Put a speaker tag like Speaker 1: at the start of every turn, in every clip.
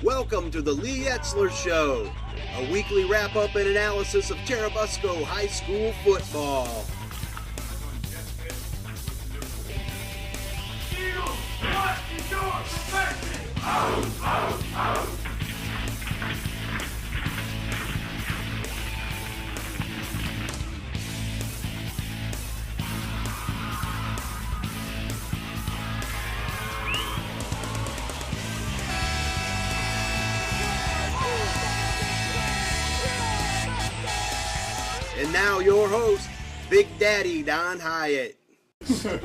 Speaker 1: Welcome to the Lee Etzler Show, a weekly wrap-up and analysis of Churubusco High School Football.
Speaker 2: What is your profession?
Speaker 1: And now your host, Big Daddy Don Hyatt.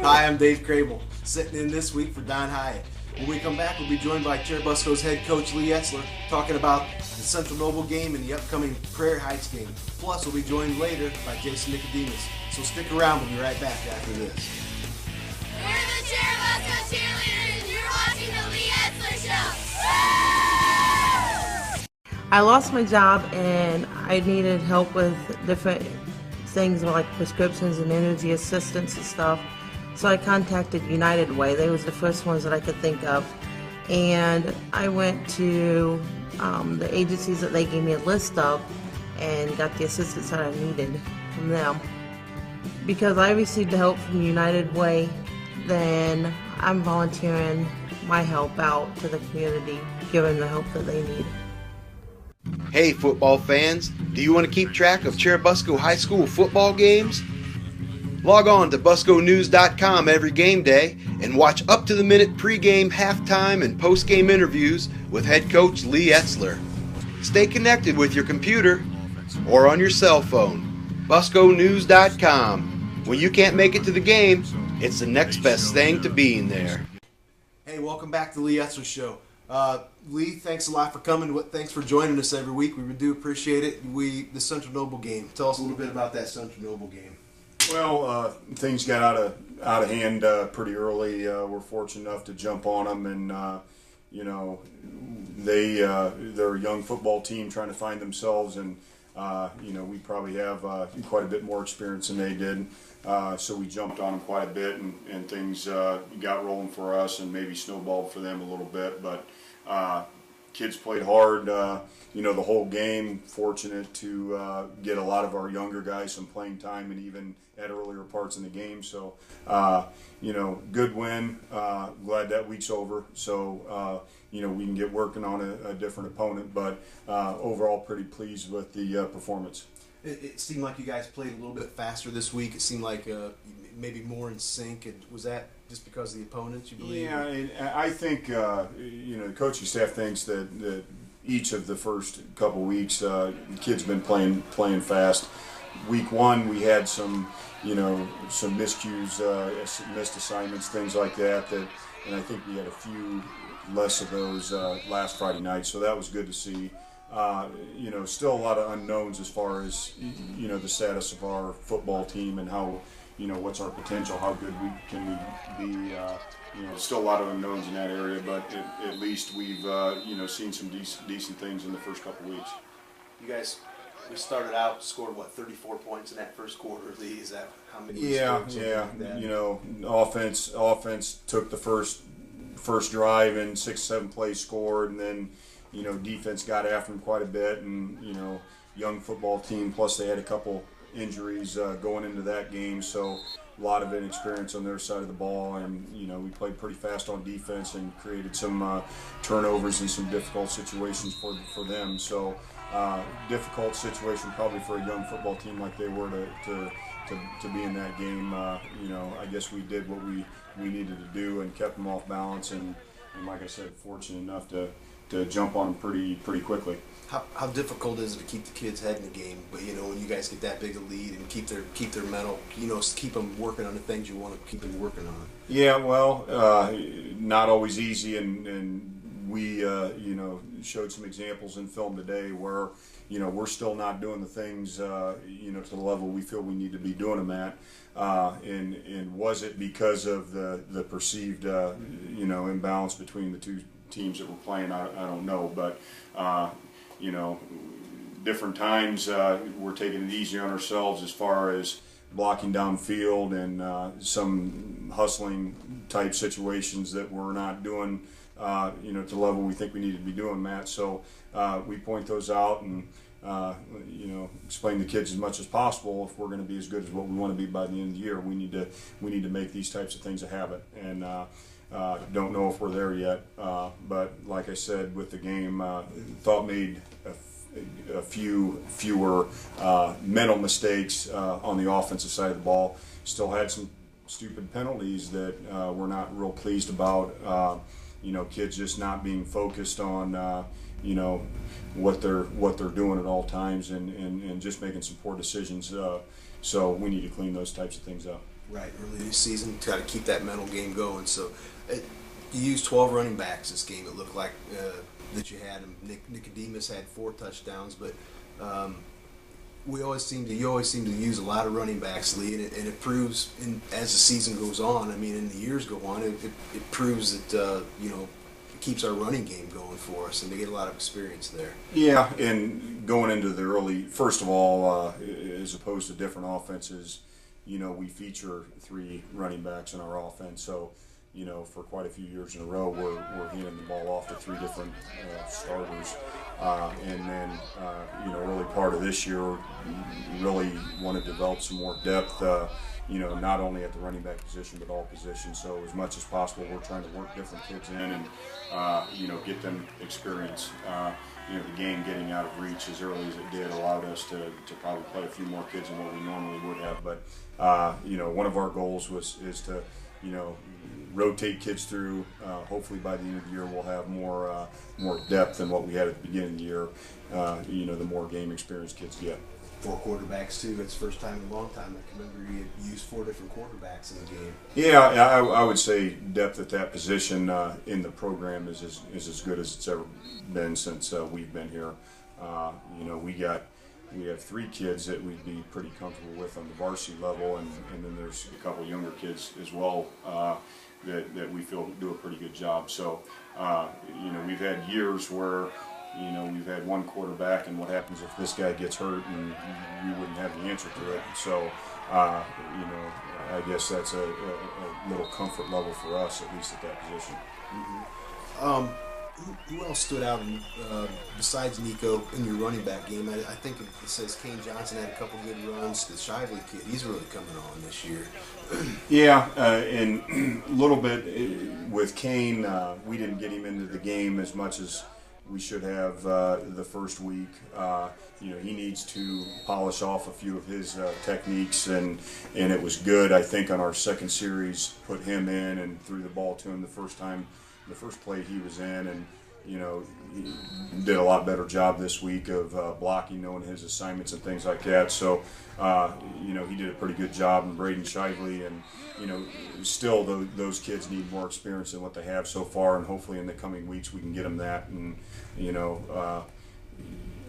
Speaker 3: Hi, I'm Dave Crable, sitting in this week for Don Hyatt. When we come back, we'll be joined by Churubusco's head coach, Lee Etzler, talking about the Central Noble game and the upcoming Prairie Heights game. Plus, we'll be joined later by Jason Nicodemus. So stick around, we'll be right back after this.
Speaker 4: We're the Churubusco cheerleaders, and you're watching the Lee Etzler Show.
Speaker 5: I lost my job and I needed help with different things like prescriptions and energy assistance and stuff. So I contacted United Way. They was the first ones that I could think of. And I went to the agencies that they gave me a list of and got the assistance that I needed from them. Because I received help from United Way, then I'm volunteering my help out to the community, giving the help that they need.
Speaker 1: Hey football fans, do you want to keep track of Churubusco High School football games? Log on to busconews.com every game day and watch up-to-the-minute pregame, halftime, and postgame interviews with head coach Lee Etzler. Stay connected with your computer or on your cell phone. busconews.com. When you can't make it to the game, it's the next best thing to being there.
Speaker 3: Hey, welcome back to the Lee Etzler Show. Lee, thanks a lot for coming. Thanks for joining us every week. We do appreciate it. The Central Noble game. Tell us a little bit about that Central Noble game.
Speaker 6: Well, things got out of hand pretty early. We're fortunate enough to jump on them, and they're a young football team trying to find themselves, and we probably have quite a bit more experience than they did. So we jumped on them quite a bit, and things got rolling for us, and maybe snowballed for them a little bit. But kids played hard, the whole game. Fortunate to get a lot of our younger guys some playing time, and even at earlier parts in the game. So, good win. Glad that week's over. So, we can get working on a different opponent. But overall, pretty pleased with the performance.
Speaker 3: It seemed like you guys played a little bit faster this week. It seemed like maybe more in sync. Was that just because of the opponents, you believe?
Speaker 6: Yeah, I think the coaching staff thinks that each of the first couple weeks, kids been playing fast. Week one, we had some miscues, missed assignments, things like that. And I think we had a few less of those last Friday night, so that was good to see. Still a lot of unknowns as far as the status of our football team and how what's our potential, how good we can be. Still a lot of unknowns in that area, but at least we've seen some decent things in the first couple weeks.
Speaker 3: You guys, we started out, scored 34 points in that first quarter. Lee, is that how many?
Speaker 6: Yeah. Offense took the first drive and 6-7 plays scored, and then defense got after them quite a bit, and young football team. Plus they had a couple injuries going into that game, so a lot of inexperience on their side of the ball, and we played pretty fast on defense and created some turnovers and some difficult situations for them. So difficult situation probably for a young football team like they were to be in that game. I guess we did what we needed to do and kept them off balance, and like I said, fortunate enough to jump on them pretty quickly.
Speaker 3: How difficult is it to keep the kids' head in the game? But when you guys get that big a lead and keep their mental, keep them working on the things you want to keep them working on.
Speaker 6: Yeah, well, not always easy, and we showed some examples in film today where we're still not doing the things to the level we feel we need to be doing them at. And was it because of the perceived imbalance between the two teams that were playing? I don't know, but different times we're taking it easy on ourselves as far as blocking downfield and some hustling type situations that we're not doing to the level we think we need to be doing, Matt. So we point those out and explain to kids as much as possible. If we're going to be as good as what we want to be by the end of the year, we need to make these types of things a habit. And don't know if we're there yet, but like I said, with the game, thought made a fewer mental mistakes on the offensive side of the ball. Still had some stupid penalties that we're not real pleased about. Kids just not being focused on what they're doing at all times, and just making some poor decisions. So we need to clean those types of things up.
Speaker 3: Right, early this season, got to keep that mental game going. So you used 12 running backs this game. It looked like that you had him. Nicodemus had 4 touchdowns, but you always seem to use a lot of running backs, Lee, and it proves as the season goes on. I mean, and the years go on, it proves that it keeps our running game going for us, and they get a lot of experience there.
Speaker 6: Yeah, and going into the early, first of all, as opposed to different offenses, we feature 3 running backs in our offense, so for quite a few years in a row, we're handing the ball off to 3 different starters, and then early part of this year, we really want to develop some more depth. Not only at the running back position, but all positions. So as much as possible, we're trying to work different kids in and get them experience. The game getting out of reach as early as it did allowed us to probably play a few more kids than what we normally would have. But one of our goals is to rotate kids through. Hopefully by the end of the year we'll have more depth than what we had at the beginning of the year. The more game experience kids get.
Speaker 3: 4 quarterbacks too. That's the first time in a long time I can remember you used 4 different quarterbacks in the game. Yeah,
Speaker 6: I would say depth at that position in the program is as good as it's ever been since we've been here. We have 3 kids that we'd be pretty comfortable with on the varsity level, and then there's a couple younger kids as well that we feel do a pretty good job. So we've had years where we've had one quarterback, and what happens if this guy gets hurt, and we wouldn't have the answer to it. So, I guess that's a little comfort level for us, at least at that position.
Speaker 3: Mm-hmm. Who else stood out besides Nico in your running back game? I think it says Kane Johnson had a couple good runs. The Shively kid, he's really coming on this year.
Speaker 6: Yeah, and a little bit with Kane, we didn't get him into the game as much as we should have the first week. He needs to polish off a few of his techniques, and it was good. I think on our second series, put him in and threw the ball to him the first play he was in, and he did a lot better job this week of blocking, knowing his assignments and things like that. So he did a pretty good job. And Braden Shively, and still those kids need more experience than what they have so far, and hopefully in the coming weeks we can get them that. And a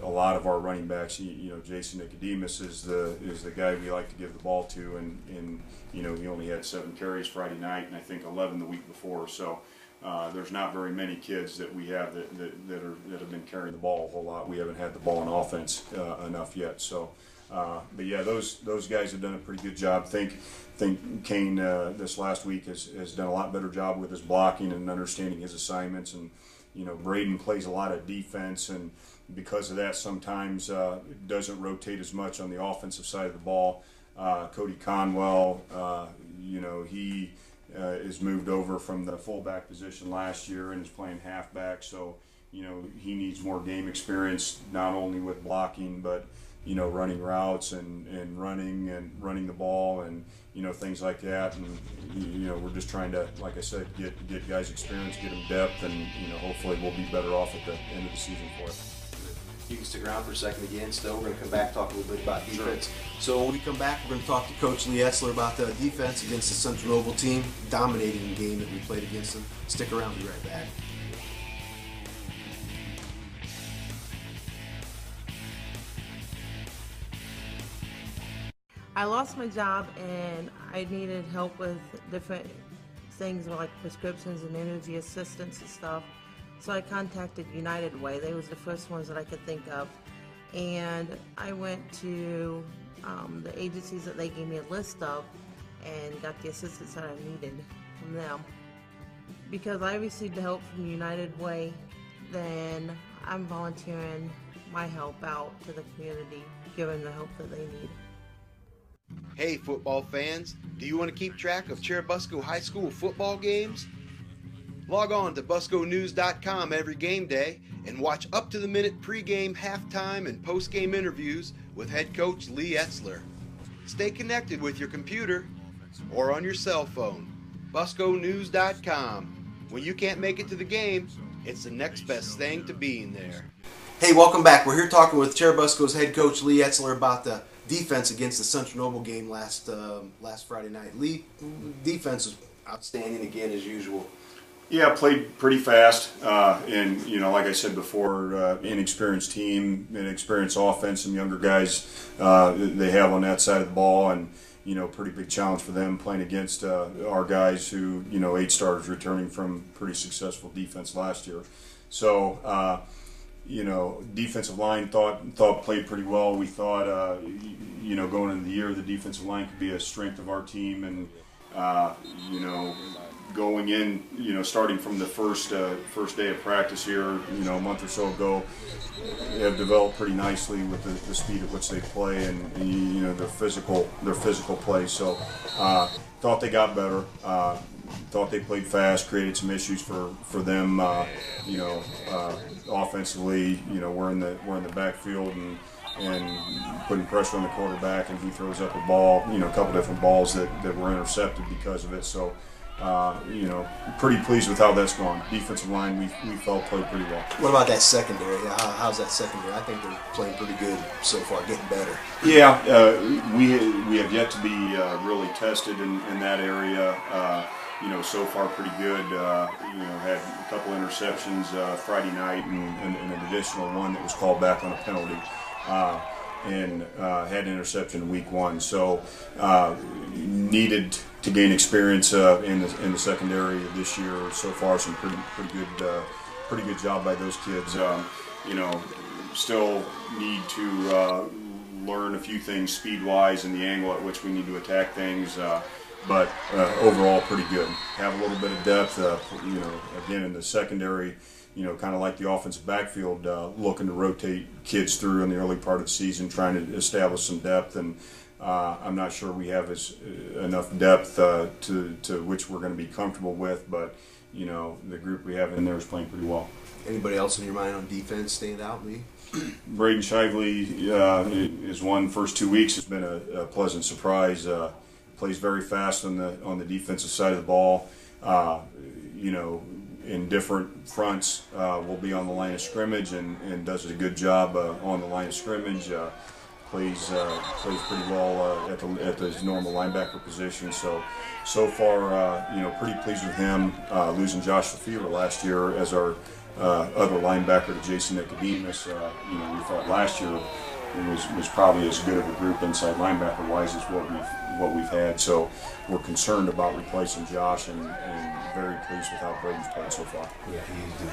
Speaker 6: lot of our running backs, Jason Nicodemus is the guy we like to give the ball to, and he only had 7 carries Friday night, and I think 11 the week before. So there's not very many kids that we have that have been carrying the ball a whole lot. We haven't had the ball in offense enough yet. So, but yeah, those guys have done a pretty good job. Think Kane this last week has done a lot better job with his blocking and understanding his assignments. And Braden plays a lot of defense, and because of that, sometimes doesn't rotate as much on the offensive side of the ball. Cody Conwell, he is moved over from the fullback position last year and is playing halfback. So, he needs more game experience, not only with blocking, but running routes and running the ball and things like that. And we're just trying to, like I said, get guys experience, get them depth, and hopefully we'll be better off at the end of the season for it.
Speaker 3: You can stick around for a second again. Still, we're going to come back, talk a little bit about defense.
Speaker 6: Sure.
Speaker 3: So when we come back, we're going to talk to Coach Lee Etzler about the defense against the Central Noble team, dominating the game that we played against them. Stick around, be right back.
Speaker 5: I lost my job and I needed help with different things like prescriptions and energy assistance and stuff. So I contacted United Way. They was the first ones that I could think of. And I went to the agencies that they gave me a list of and got the assistance that I needed from them. Because I received the help from United Way, then I'm volunteering my help out to the community, giving the help that they need.
Speaker 1: Hey football fans, do you want to keep track of Churubusco High School football games? Log on to busconews.com every game day and watch up-to-the-minute pregame, halftime, and postgame interviews with head coach Lee Etzler. Stay connected with your computer or on your cell phone. busconews.com. When you can't make it to the game, it's the next best thing to being there.
Speaker 3: Hey, welcome back. We're here talking with Churubusco's head coach Lee Etzler about the defense against the Central Noble game last Friday night. Lee, defense was outstanding again as usual.
Speaker 6: Yeah, played pretty fast, and like I said before, inexperienced team, inexperienced offense, some younger guys they have on that side of the ball, and pretty big challenge for them playing against our guys who 8 starters returning from pretty successful defense last year. So defensive line thought played pretty well. We thought going into the year the defensive line could be a strength of our team, and going in, starting from the first day of practice here, a month or so ago, have developed pretty nicely with the speed at which they play and their physical play. So thought they got better. Thought they played fast, created some issues for them. Offensively, we're in the backfield and putting pressure on the quarterback, and he throws up a ball, a couple different balls that were intercepted because of it. So, pretty pleased with how that's gone. Defensive line, we felt played pretty well.
Speaker 3: What about that secondary? How's that secondary? I think they're playing pretty good so far, getting better.
Speaker 6: Yeah, we have yet to be really tested in that area. So far pretty good. Had a couple interceptions Friday night and an additional one that was called back on a penalty. And had an interception in week 1. So needed to gain experience in the secondary this year. So far, some pretty good job by those kids. Still need to learn a few things speed-wise and the angle at which we need to attack things. But overall, pretty good. Have a little bit of depth. Again in the secondary. Kind of like the offensive backfield, looking to rotate kids through in the early part of the season, trying to establish some depth, and I'm not sure we have enough depth to which we're going to be comfortable with, but the group we have in there is playing pretty well.
Speaker 3: Anybody else in your mind on defense stand out, Lee?
Speaker 6: Braden Shively is one. First 2 weeks has been a pleasant surprise. Plays very fast on the defensive side of the ball. In different fronts, will be on the line of scrimmage and does a good job on the line of scrimmage. Plays pretty well at his normal linebacker position. So far, pretty pleased with him. Losing Josh Lefevre last year as our other linebacker to Jason Nicodemus. We thought last year it was probably as good of a group inside linebacker wise as what we've had. So we're concerned about replacing Josh and very pleased with how Braden's played so far.
Speaker 3: Yeah, he's doing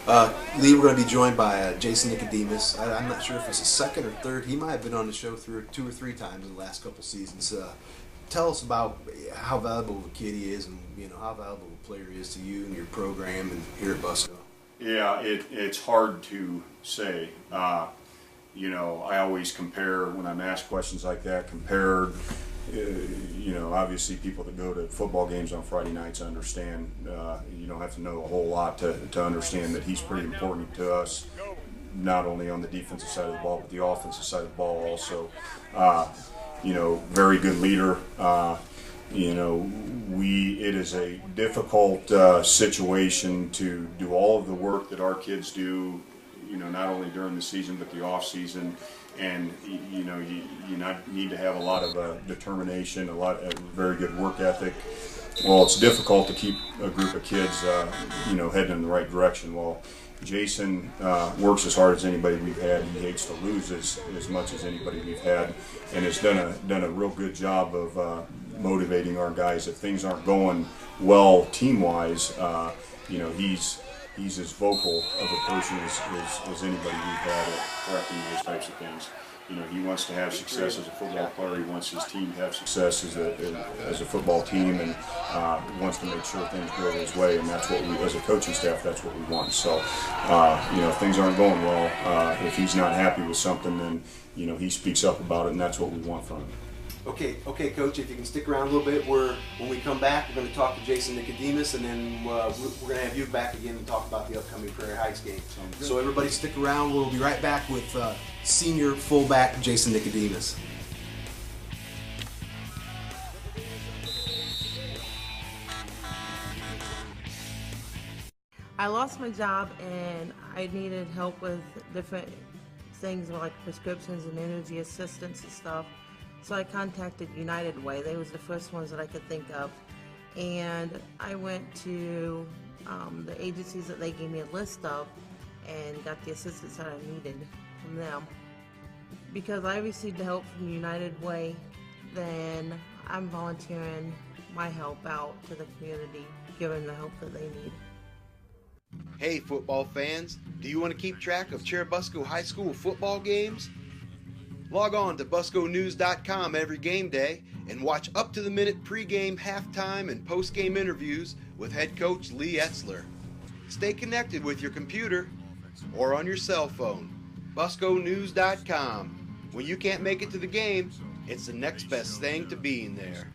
Speaker 3: great. Lee, we're going to be joined by Jason Nicodemus. I'm not sure if it's his second or third. He might have been on the show 2 or 3 times in the last couple seasons. Tell us about how valuable of a kid he is, and how valuable a player he is to you and your program and here at Busco.
Speaker 6: Yeah, it's hard to say. I always compare when I'm asked questions like that. Obviously people that go to football games on Friday nights understand. You don't have to know a whole lot to understand that he's pretty important to us, not only on the defensive side of the ball, but the offensive side of the ball also. Very good leader. It is a difficult situation to do all of the work that our kids do, not only during the season but the off season. And you need to have a lot of determination, a very good work ethic. Well, it's difficult to keep a group of kids, heading in the right direction. Well, Jason works as hard as anybody we've had. He hates to lose as much as anybody we've had, and has done a real good job of motivating our guys. If things aren't going well team-wise, he's as vocal of a person as anybody we've had at prepping those types of things. You know, he wants to have success as a football player. He wants his team to have success as a football team, and wants to make sure things go his way. And that's what we, as a coaching staff, that's what we want. So, you know, if things aren't going well, if he's not happy with something, then, you know, he speaks up about it, and that's what we want from him.
Speaker 3: Okay, Coach. If you can stick around a little bit, when we come back, we're going to talk to Jason Nicodemus, and then we're going to have you back again and talk about the upcoming Prairie Heights game. So everybody, stick around. We'll be right back with senior fullback Jason Nicodemus.
Speaker 5: I lost my job and I needed help with different things like prescriptions and energy assistance and stuff. So I contacted United Way. They was the first ones that I could think of. And I went to the agencies that they gave me a list of and got the assistance that I needed from them. Because I received help from United Way, then I'm volunteering my help out to the community, giving the help that they need.
Speaker 1: Hey football fans, do you want to keep track of Churubusco High School football games? Log on to busconews.com every game day and watch up-to-the-minute pregame, halftime, and postgame interviews with head coach Lee Etzler. Stay connected with your computer or on your cell phone. busconews.com. When you can't make it to the game, it's the next best thing to being there.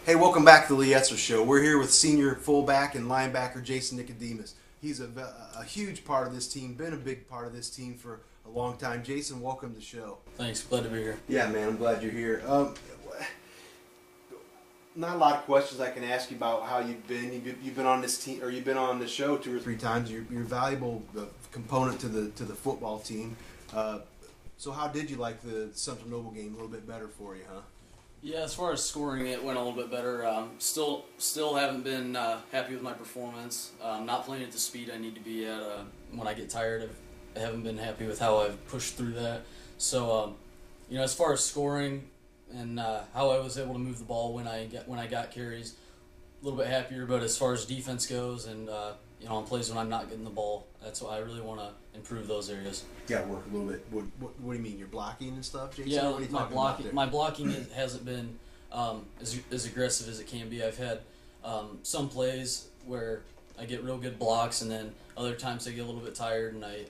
Speaker 3: Hey, welcome back to the Lee Etzler Show. We're here with senior fullback and linebacker Jason Nicodemus. He's a huge part of this team, been a big part of this team for a long time. Jason, welcome to the show.
Speaker 7: Thanks, glad to be here.
Speaker 3: Yeah, man, I'm glad you're here. Not a lot of questions I can ask you about how you've been. You've been on this team, or you've been on the show 2 or 3 times. You're a valuable component to the football team. So how did you like the Central Noble game? A little bit better for you, huh?
Speaker 7: Yeah, as far as scoring, it went a little bit better. Still haven't been happy with my performance. Not playing at the speed I need to be at. When I get tired, I haven't been happy with how I've pushed through that. So, you know, as far as scoring and how I was able to move the ball when I got carries, a little bit happier. But as far as defense goes, and you know, on plays when I'm not getting the ball, that's why I really want to improve those areas.
Speaker 3: You got to work a little bit. What do you mean? Your blocking and stuff, Jason?
Speaker 7: Yeah,
Speaker 3: what are you talking about there?
Speaker 7: my blocking hasn't been as aggressive as it can be. I've had some plays where I get real good blocks, and then other times I get a little bit tired and I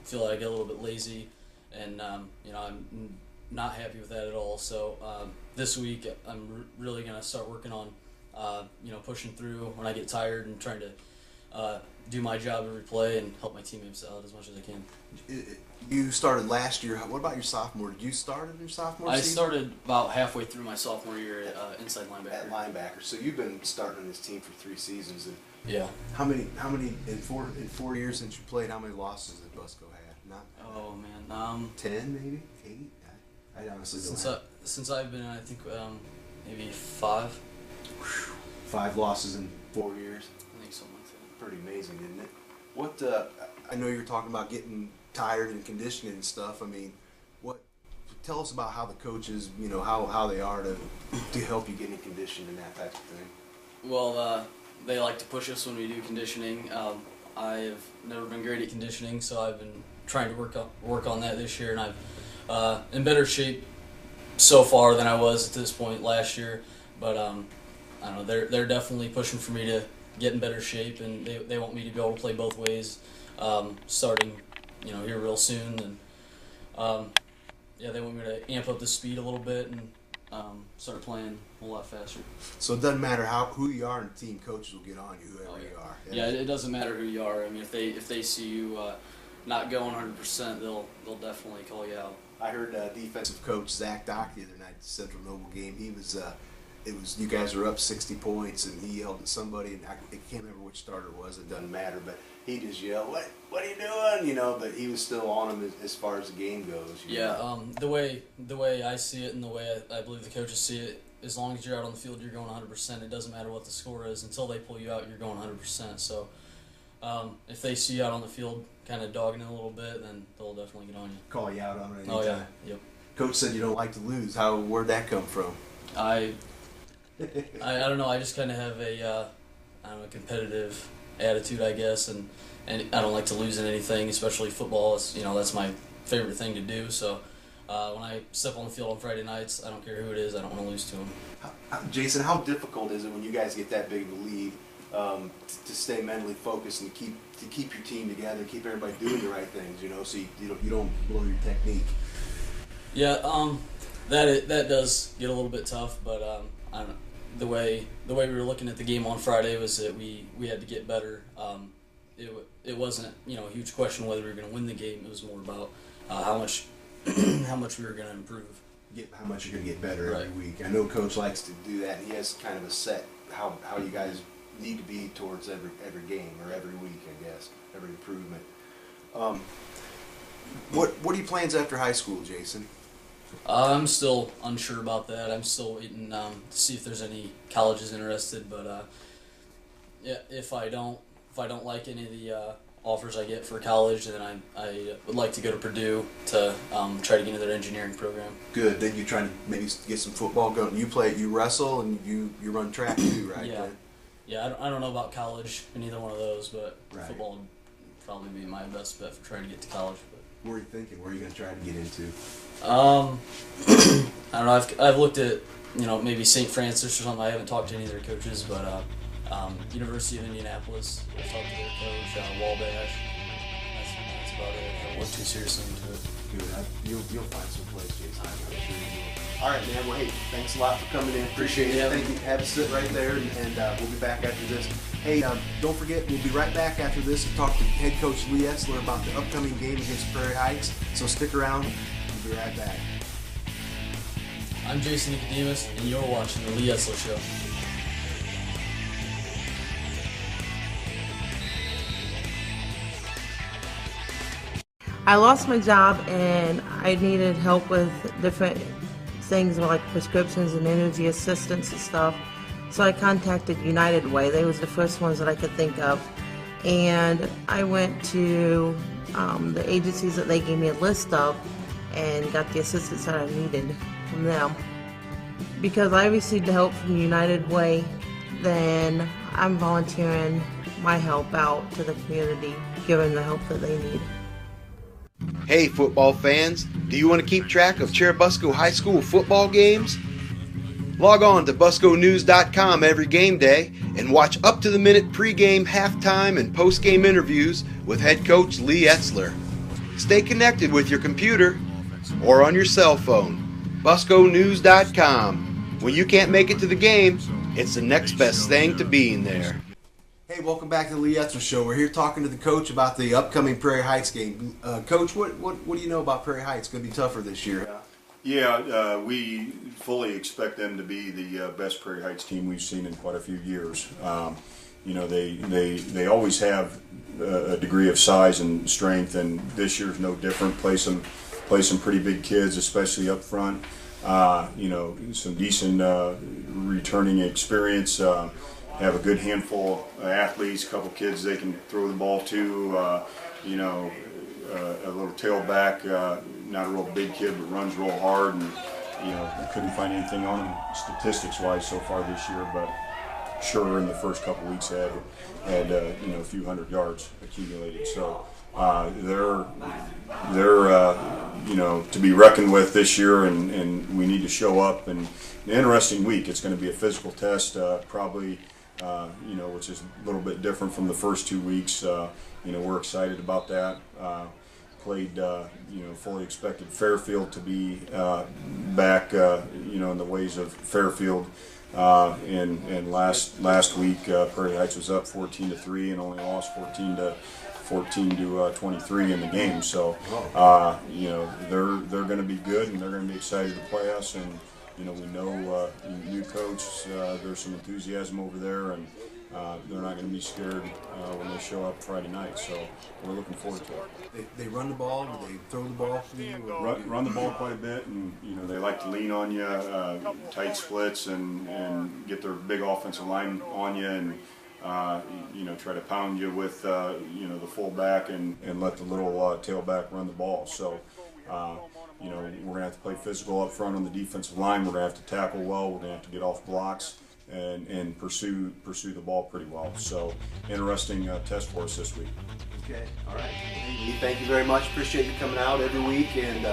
Speaker 7: feel like I get a little bit lazy, and you know, I'm not happy with that at all. So this week I'm really going to start working on you know, pushing through when I get tired and trying to do my job every play and help my teammates out as much as I can.
Speaker 3: You started last year. What about your sophomore? Did you start in your sophomore season?
Speaker 7: I started about halfway through my sophomore year at inside linebacker.
Speaker 3: At linebacker. So you've been starting on this team for 3 seasons. And
Speaker 7: yeah.
Speaker 3: How many in 4 years since you played? How many losses did Busco have? Not.
Speaker 7: Oh man.
Speaker 3: 10 maybe 8. I honestly don't.
Speaker 7: Since I've been in, I think maybe 5.
Speaker 3: 5 losses in 4 years.
Speaker 7: I think something like that.
Speaker 3: Pretty amazing, isn't it? What I know you're talking about getting tired and conditioning and stuff. I mean, tell us about how the coaches, you know, how they are to help you get in condition and that type of thing.
Speaker 7: Well, they like to push us when we do conditioning. I've never been great at conditioning, so I've been trying to work on that this year, and I've in better shape so far than I was at this point last year. But I don't know, they're definitely pushing for me to get in better shape, and they want me to be able to play both ways, starting, you know, here real soon. And yeah, they want me to amp up the speed a little bit and start playing a whole lot faster.
Speaker 3: So it doesn't matter who you are in the team, coaches will get on you, whoever you are.
Speaker 7: Yeah, it doesn't matter who you are. I mean, if they see you not going 100%, they'll definitely call you out.
Speaker 3: I heard defensive coach Zach Dock the other night at the Central Noble game. He was you guys were up 60 points, and he yelled at somebody, and I can't remember which starter it was. It doesn't matter, but he just yelled, "What are you doing?" You know, but he was still on him as far as the game goes.
Speaker 7: Yeah, the way I see it and the way I believe the coaches see it, as long as you're out on the field, you're going 100%. It doesn't matter what the score is. Until they pull you out, you're going 100%. So if they see you out on the field kind of dogging it a little bit, then they'll definitely get on you.
Speaker 3: Call you out on it anytime.
Speaker 7: Oh, yeah. Yep.
Speaker 3: Coach said you don't like to lose. Where'd that come from?
Speaker 7: I don't know. I just kind of have a competitive attitude, I guess, and I don't like to lose in anything, especially football. It's, that's my favorite thing to do. So when I step on the field on Friday nights, I don't care who it is. I don't want to lose to them.
Speaker 3: Jason, how difficult is it when you guys get that big of a lead to stay mentally focused and to keep your team together, keep everybody doing the right things, so you don't blow your technique?
Speaker 7: Yeah, that does get a little bit tough, but I don't know. The way we were looking at the game on Friday was that we had to get better. It wasn't a huge question whether we were going to win the game. It was more about how much we were going to improve.
Speaker 3: How much you're going to get better
Speaker 7: Right.
Speaker 3: every week. I know Coach likes to do that. He has kind of a set how you guys need to be towards every game or every week, I guess, every improvement. What are your plans after high school, Jason?
Speaker 7: I'm still unsure about that. I'm still waiting to see if there's any colleges interested. But yeah, if I don't like any of the offers I get for college, then I would like to go to Purdue to try to get into their engineering program.
Speaker 3: Good. Then you're trying to maybe get some football going. You wrestle and you run track too, right?
Speaker 7: Yeah. Yeah, I don't know about college in either one of those, but
Speaker 3: Right.
Speaker 7: football would probably be my best bet for trying to get to college. But
Speaker 3: What are you thinking? Where are you going to try to get into?
Speaker 7: I don't know. I've looked at maybe St. Francis or something. I haven't talked to any of their coaches, but University of Indianapolis. I've talked to their coach, Wabash. That's about it. I don't look too seriously into it.
Speaker 3: Good. You'll find some place, Jason. I'm sure you will. All right, man. Well, hey, thanks a lot for coming in. Appreciate it.
Speaker 7: Yeah.
Speaker 3: Thank you. Have a sit right there, and we'll be back after this. Hey, don't forget, we'll be right back after this and talk to head coach Lee Etzler about the upcoming game against Prairie Heights. So stick around. We'll be right back.
Speaker 7: I'm Jason Nicodemus, and you're watching the Lee Etzler Show.
Speaker 5: I lost my job and I needed help with different things like prescriptions and energy assistance and stuff. So I contacted United Way. They was the first ones that I could think of. And I went to the agencies that they gave me a list of and got the assistance that I needed from them. Because I received the help from United Way, then I'm volunteering my help out to the community, giving the help that they need.
Speaker 1: Hey football fans, do you want to keep track of Churubusco High School football games? Log on to busconews.com every game day and watch up-to-the-minute pregame, halftime, and postgame interviews with head coach Lee Etzler. Stay connected with your computer or on your cell phone. busconews.com. When you can't make it to the game, it's the next best thing to being there.
Speaker 3: Hey, welcome back to the Lee Etzler Show. We're here talking to the coach about the upcoming Prairie Heights game. Coach, what do you know about Prairie Heights? It's going to be tougher this year.
Speaker 6: Yeah, we fully expect them to be the best Prairie Heights team we've seen in quite a few years. They always have a degree of size and strength, and this year's no different. Play some pretty big kids, especially up front. Some decent returning experience. Have a good handful of athletes, a couple kids they can throw the ball to. A little tailback, not a real big kid, but runs real hard. And couldn't find anything on him statistics-wise so far this year, but sure in the first couple weeks had a few hundred yards accumulated. So they're to be reckoned with this year, and we need to show up. And an interesting week. It's going to be a physical test, probably. Which is a little bit different from the first 2 weeks. We're excited about that. Fully expected Fairfield to be back, in the ways of Fairfield. And last week, Prairie Heights was up 14-3 and only lost 14 to 23 in the game. So, they're going to be good, and they're going to be excited to play us. And we know new coach. There's some enthusiasm over there, and they're not going to be scared when they show up Friday night. So we're looking forward to it.
Speaker 3: They run the ball. Do they throw the ball for you?
Speaker 6: Run the ball quite a bit, and they like to lean on you, tight splits, and get their big offensive line on you, and try to pound you with the fullback and let the little tailback run the ball. So. We're going to have to play physical up front on the defensive line. We're going to have to tackle well. We're going to have to get off blocks. and pursue the ball pretty well. So interesting test for us this week.
Speaker 3: Okay, all right. Hey, Lee, thank you very much. Appreciate you coming out every week, and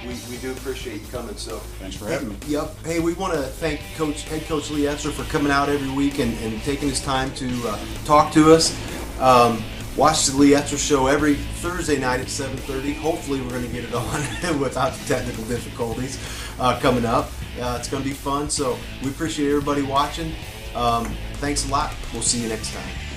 Speaker 3: we do appreciate you coming. So
Speaker 6: Thanks for having me.
Speaker 3: Yep. Hey, we want to thank Head Coach Lee Etzler for coming out every week and taking his time to talk to us. Watch the Lee Etzler Show every Thursday night at 7:30. Hopefully, we're going to get it on without the technical difficulties coming up. It's going to be fun. So we appreciate everybody watching. Thanks a lot. We'll see you next time.